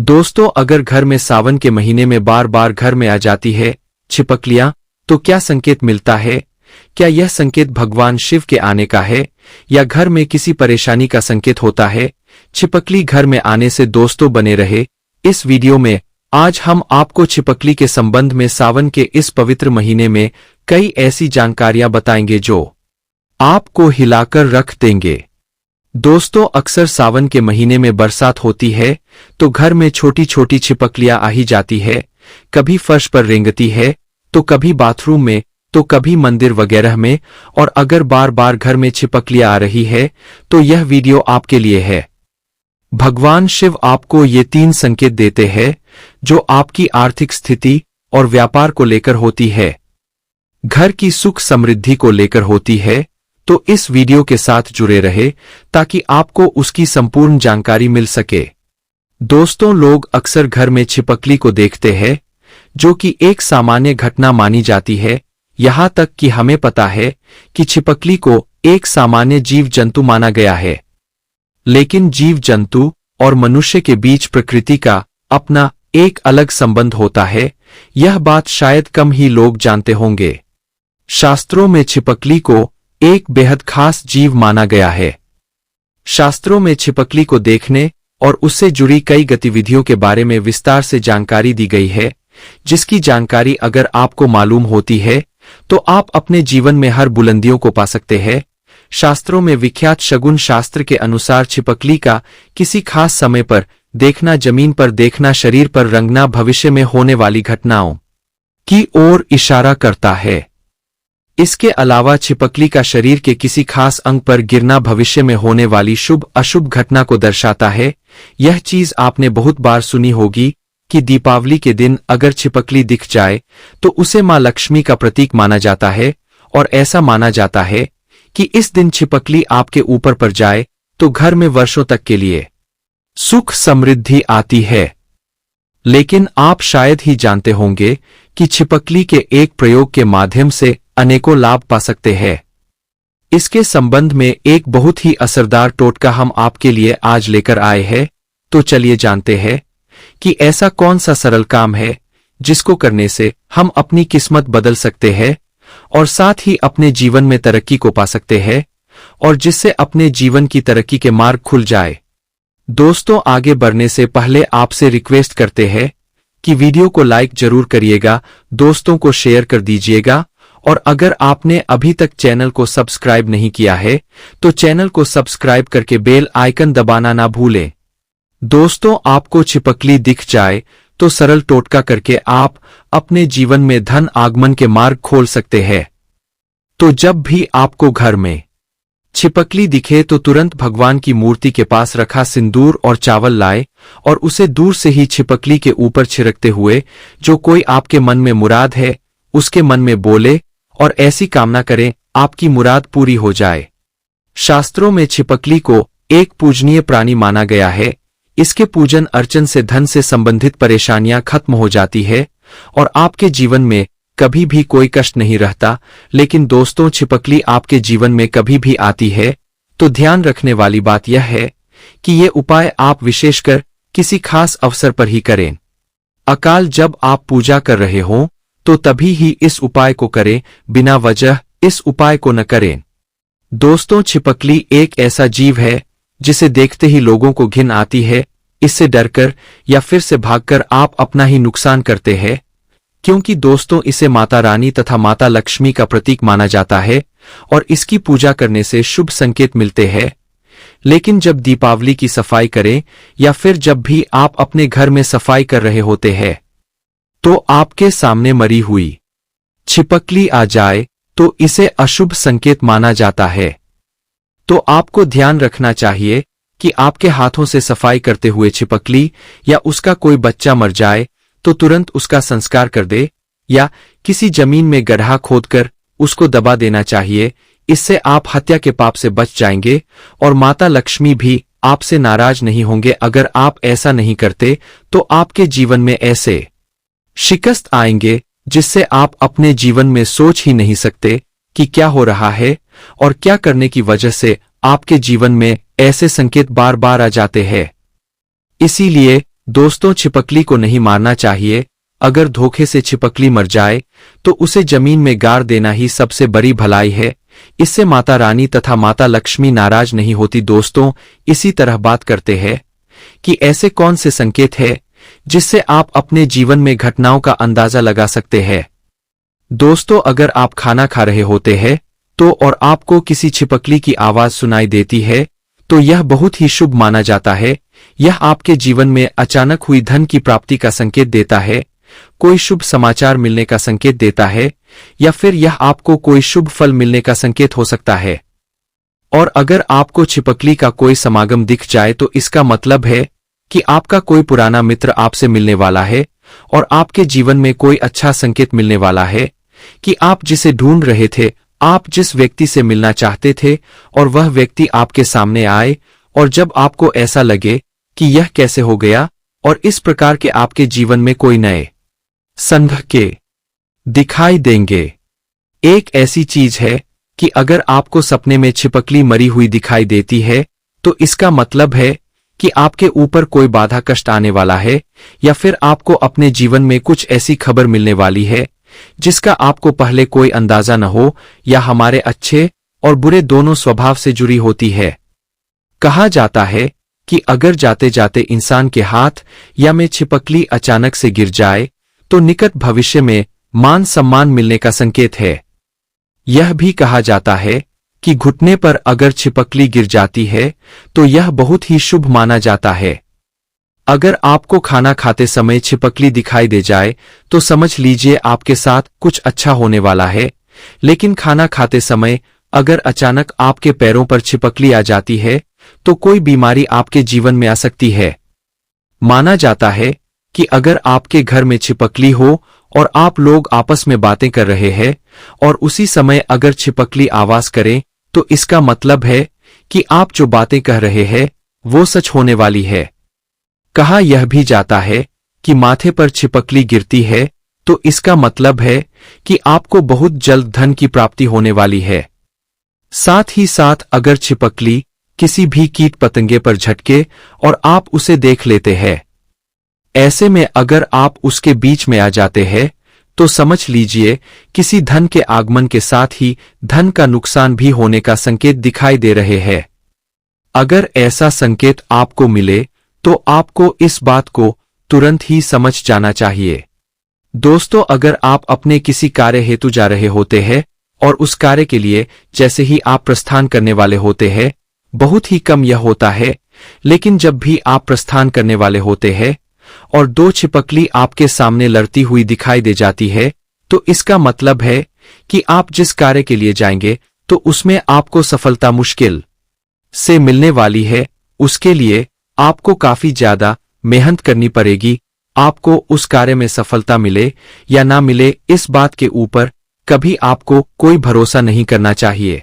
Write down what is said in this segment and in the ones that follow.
दोस्तों, अगर घर में सावन के महीने में बार बार घर में आ जाती है छिपकलियां, तो क्या संकेत मिलता है? क्या यह संकेत भगवान शिव के आने का है या घर में किसी परेशानी का संकेत होता है? छिपकली घर में आने से दोस्तों बने रहे इस वीडियो में। आज हम आपको छिपकली के संबंध में सावन के इस पवित्र महीने में कई ऐसी जानकारियां बताएंगे जो आपको हिलाकर रख देंगे। दोस्तों, अक्सर सावन के महीने में बरसात होती है तो घर में छोटी छोटी छिपकलियां आ ही जाती है। कभी फर्श पर रेंगती है, तो कभी बाथरूम में, तो कभी मंदिर वगैरह में। और अगर बार बार घर में छिपकलियां आ रही है तो यह वीडियो आपके लिए है। भगवान शिव आपको ये 3 संकेत देते हैं जो आपकी आर्थिक स्थिति और व्यापार को लेकर होती है, घर की सुख समृद्धि को लेकर होती है। तो इस वीडियो के साथ जुड़े रहे ताकि आपको उसकी संपूर्ण जानकारी मिल सके। दोस्तों, लोग अक्सर घर में छिपकली को देखते हैं, जो कि एक सामान्य घटना मानी जाती है। यहां तक कि हमें पता है कि छिपकली को एक सामान्य जीव जंतु माना गया है, लेकिन जीव जंतु और मनुष्य के बीच प्रकृति का अपना एक अलग संबंध होता है। यह बात शायद कम ही लोग जानते होंगे। शास्त्रों में छिपकली को एक बेहद खास जीव माना गया है। शास्त्रों में छिपकली को देखने और उससे जुड़ी कई गतिविधियों के बारे में विस्तार से जानकारी दी गई है, जिसकी जानकारी अगर आपको मालूम होती है तो आप अपने जीवन में हर बुलंदियों को पा सकते हैं। शास्त्रों में विख्यात शगुन शास्त्र के अनुसार छिपकली का किसी खास समय पर देखना, जमीन पर देखना, शरीर पर रंगना भविष्य में होने वाली घटनाओं की ओर इशारा करता है। इसके अलावा छिपकली का शरीर के किसी खास अंग पर गिरना भविष्य में होने वाली शुभ अशुभ घटना को दर्शाता है। यह चीज आपने बहुत बार सुनी होगी कि दीपावली के दिन अगर छिपकली दिख जाए तो उसे मां लक्ष्मी का प्रतीक माना जाता है, और ऐसा माना जाता है कि इस दिन छिपकली आपके ऊपर पर जाए तो घर में वर्षों तक के लिए सुख समृद्धि आती है। लेकिन आप शायद ही जानते होंगे कि छिपकली के एक प्रयोग के माध्यम से अनेकों लाभ पा सकते हैं। इसके संबंध में एक बहुत ही असरदार टोटका हम आपके लिए आज लेकर आए हैं। तो चलिए जानते हैं कि ऐसा कौन सा सरल काम है जिसको करने से हम अपनी किस्मत बदल सकते हैं और साथ ही अपने जीवन में तरक्की को पा सकते हैं, और जिससे अपने जीवन की तरक्की के मार्ग खुल जाए। दोस्तों, आगे बढ़ने से पहले आपसे रिक्वेस्ट करते हैं कि वीडियो को लाइक जरूर करिएगा, दोस्तों को शेयर कर दीजिएगा, और अगर आपने अभी तक चैनल को सब्सक्राइब नहीं किया है तो चैनल को सब्सक्राइब करके बेल आइकन दबाना ना भूलें। दोस्तों, आपको छिपकली दिख जाए तो सरल टोटका करके आप अपने जीवन में धन आगमन के मार्ग खोल सकते हैं। तो जब भी आपको घर में छिपकली दिखे तो तुरंत भगवान की मूर्ति के पास रखा सिंदूर और चावल लाए और उसे दूर से ही छिपकली के ऊपर छिड़कते हुए जो कोई आपके मन में मुराद है उसके मन में बोले और ऐसी कामना करें आपकी मुराद पूरी हो जाए। शास्त्रों में छिपकली को एक पूजनीय प्राणी माना गया है। इसके पूजन अर्चन से धन से संबंधित परेशानियां खत्म हो जाती है और आपके जीवन में कभी भी कोई कष्ट नहीं रहता। लेकिन दोस्तों, छिपकली आपके जीवन में कभी भी आती है तो ध्यान रखने वाली बात यह है कि ये उपाय आप विशेषकर किसी खास अवसर पर ही करें। अकाल जब आप पूजा कर रहे हों तो तभी ही इस उपाय को करें, बिना वजह इस उपाय को न करें। दोस्तों, छिपकली एक ऐसा जीव है जिसे देखते ही लोगों को घिन आती है। इससे डरकर या फिर से भागकर आप अपना ही नुकसान करते हैं, क्योंकि दोस्तों इसे माता रानी तथा माता लक्ष्मी का प्रतीक माना जाता है और इसकी पूजा करने से शुभ संकेत मिलते हैं। लेकिन जब दीपावली की सफाई करें या फिर जब भी आप अपने घर में सफाई कर रहे होते हैं तो आपके सामने मरी हुई छिपकली आ जाए तो इसे अशुभ संकेत माना जाता है। तो आपको ध्यान रखना चाहिए कि आपके हाथों से सफाई करते हुए छिपकली या उसका कोई बच्चा मर जाए तो तुरंत उसका संस्कार कर दे या किसी जमीन में गड्ढा खोदकर उसको दबा देना चाहिए। इससे आप हत्या के पाप से बच जाएंगे और माता लक्ष्मी भी आपसे नाराज नहीं होंगे। अगर आप ऐसा नहीं करते तो आपके जीवन में ऐसे शिकस्त आएंगे जिससे आप अपने जीवन में सोच ही नहीं सकते कि क्या हो रहा है और क्या करने की वजह से आपके जीवन में ऐसे संकेत बार बार आ जाते हैं। इसीलिए दोस्तों, छिपकली को नहीं मारना चाहिए। अगर धोखे से छिपकली मर जाए तो उसे जमीन में गाड़ देना ही सबसे बड़ी भलाई है। इससे माता रानी तथा माता लक्ष्मी नाराज नहीं होती। दोस्तों, इसी तरह बात करते हैं कि ऐसे कौन से संकेत हैं जिससे आप अपने जीवन में घटनाओं का अंदाजा लगा सकते हैं। दोस्तों, अगर आप खाना खा रहे होते हैं तो और आपको किसी छिपकली की आवाज सुनाई देती है तो यह बहुत ही शुभ माना जाता है। यह आपके जीवन में अचानक हुई धन की प्राप्ति का संकेत देता है, कोई शुभ समाचार मिलने का संकेत देता है, या फिर यह आपको कोई शुभ फल मिलने का संकेत हो सकता है। और अगर आपको छिपकली का कोई समागम दिख जाए तो इसका मतलब है कि आपका कोई पुराना मित्र आपसे मिलने वाला है और आपके जीवन में कोई अच्छा संकेत मिलने वाला है कि आप जिसे ढूंढ रहे थे, आप जिस व्यक्ति से मिलना चाहते थे, और वह व्यक्ति आपके सामने आए। और जब आपको ऐसा लगे कि यह कैसे हो गया और इस प्रकार के आपके जीवन में कोई नए संकेत दिखाई देंगे। एक ऐसी चीज है कि अगर आपको सपने में छिपकली मरी हुई दिखाई देती है तो इसका मतलब है कि आपके ऊपर कोई बाधा कष्ट आने वाला है, या फिर आपको अपने जीवन में कुछ ऐसी खबर मिलने वाली है जिसका आपको पहले कोई अंदाजा न हो, या हमारे अच्छे और बुरे दोनों स्वभाव से जुड़ी होती है। कहा जाता है कि अगर जाते जाते इंसान के हाथ या में छिपकली अचानक से गिर जाए तो निकट भविष्य में मान सम्मान मिलने का संकेत है। यह भी कहा जाता है कि घुटने पर अगर छिपकली गिर जाती है तो यह बहुत ही शुभ माना जाता है। अगर आपको खाना खाते समय छिपकली दिखाई दे जाए तो समझ लीजिए आपके साथ कुछ अच्छा होने वाला है। लेकिन खाना खाते समय अगर अचानक आपके पैरों पर छिपकली आ जाती है तो कोई बीमारी आपके जीवन में आ सकती है। माना जाता है कि अगर आपके घर में छिपकली हो और आप लोग आपस में बातें कर रहे हैं और उसी समय अगर छिपकली आवाज करे तो इसका मतलब है कि आप जो बातें कह रहे हैं वो सच होने वाली है। कहा यह भी जाता है कि माथे पर छिपकली गिरती है तो इसका मतलब है कि आपको बहुत जल्द धन की प्राप्ति होने वाली है। साथ ही साथ अगर छिपकली किसी भी कीट पतंगे पर झटके और आप उसे देख लेते हैं, ऐसे में अगर आप उसके बीच में आ जाते हैं तो समझ लीजिए किसी धन के आगमन के साथ ही धन का नुकसान भी होने का संकेत दिखाई दे रहे हैं। अगर ऐसा संकेत आपको मिले तो आपको इस बात को तुरंत ही समझ जाना चाहिए। दोस्तों, अगर आप अपने किसी कार्य हेतु जा रहे होते हैं और उस कार्य के लिए जैसे ही आप प्रस्थान करने वाले होते हैं, बहुत ही कम यह होता है, लेकिन जब भी आप प्रस्थान करने वाले होते हैं और दो छिपकली आपके सामने लड़ती हुई दिखाई दे जाती है तो इसका मतलब है कि आप जिस कार्य के लिए जाएंगे तो उसमें आपको सफलता मुश्किल से मिलने वाली है। उसके लिए आपको काफी ज्यादा मेहनत करनी पड़ेगी। आपको उस कार्य में सफलता मिले या ना मिले इस बात के ऊपर कभी आपको कोई भरोसा नहीं करना चाहिए।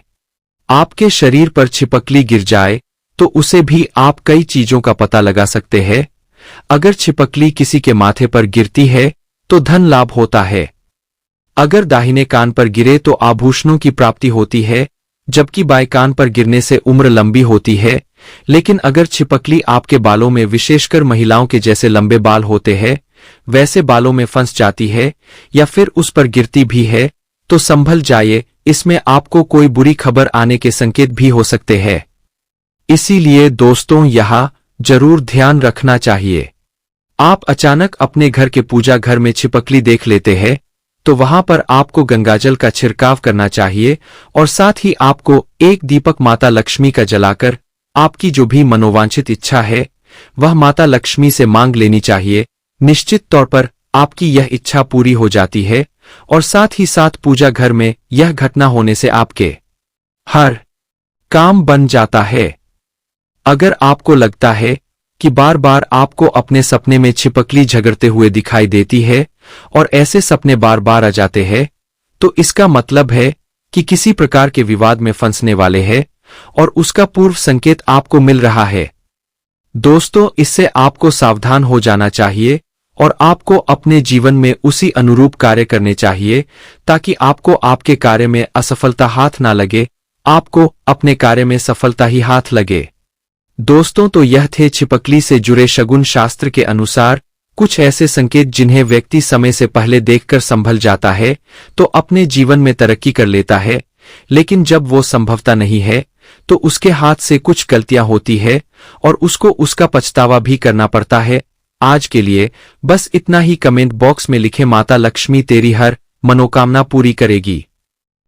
आपके शरीर पर छिपकली गिर जाए तो उसे भी आप कई चीजों का पता लगा सकते हैं। अगर छिपकली किसी के माथे पर गिरती है तो धन लाभ होता है। अगर दाहिने कान पर गिरे तो आभूषणों की प्राप्ति होती है, जबकि बाएं कान पर गिरने से उम्र लंबी होती है। लेकिन अगर छिपकली आपके बालों में, विशेषकर महिलाओं के जैसे लंबे बाल होते हैं, वैसे बालों में फंस जाती है या फिर उस पर गिरती भी है तो संभल जाइए, इसमें आपको कोई बुरी खबर आने के संकेत भी हो सकते हैं। इसीलिए दोस्तों, यहाँ जरूर ध्यान रखना चाहिए। आप अचानक अपने घर के पूजा घर में छिपकली देख लेते हैं तो वहां पर आपको गंगाजल का छिड़काव करना चाहिए और साथ ही आपको एक दीपक माता लक्ष्मी का जलाकर आपकी जो भी मनोवांछित इच्छा है वह माता लक्ष्मी से मांग लेनी चाहिए। निश्चित तौर पर आपकी यह इच्छा पूरी हो जाती है और साथ ही साथ पूजा घर में यह घटना होने से आपके हर काम बन जाता है। अगर आपको लगता है कि बार बार आपको अपने सपने में छिपकली झगड़ते हुए दिखाई देती है और ऐसे सपने बार बार आ जाते हैं तो इसका मतलब है कि किसी प्रकार के विवाद में फंसने वाले हैं और उसका पूर्व संकेत आपको मिल रहा है। दोस्तों, इससे आपको सावधान हो जाना चाहिए और आपको अपने जीवन में उसी अनुरूप कार्य करने चाहिए ताकि आपको आपके कार्य में असफलता हाथ ना लगे, आपको अपने कार्य में सफलता ही हाथ लगे। दोस्तों, तो यह थे छिपकली से जुड़े शगुन शास्त्र के अनुसार कुछ ऐसे संकेत जिन्हें व्यक्ति समय से पहले देखकर संभल जाता है तो अपने जीवन में तरक्की कर लेता है, लेकिन जब वो संभवता नहीं है तो उसके हाथ से कुछ गलतियां होती है और उसको उसका पछतावा भी करना पड़ता है। आज के लिए बस इतना ही। कमेंट बॉक्स में लिखें, माता लक्ष्मी तेरी हर मनोकामना पूरी करेगी।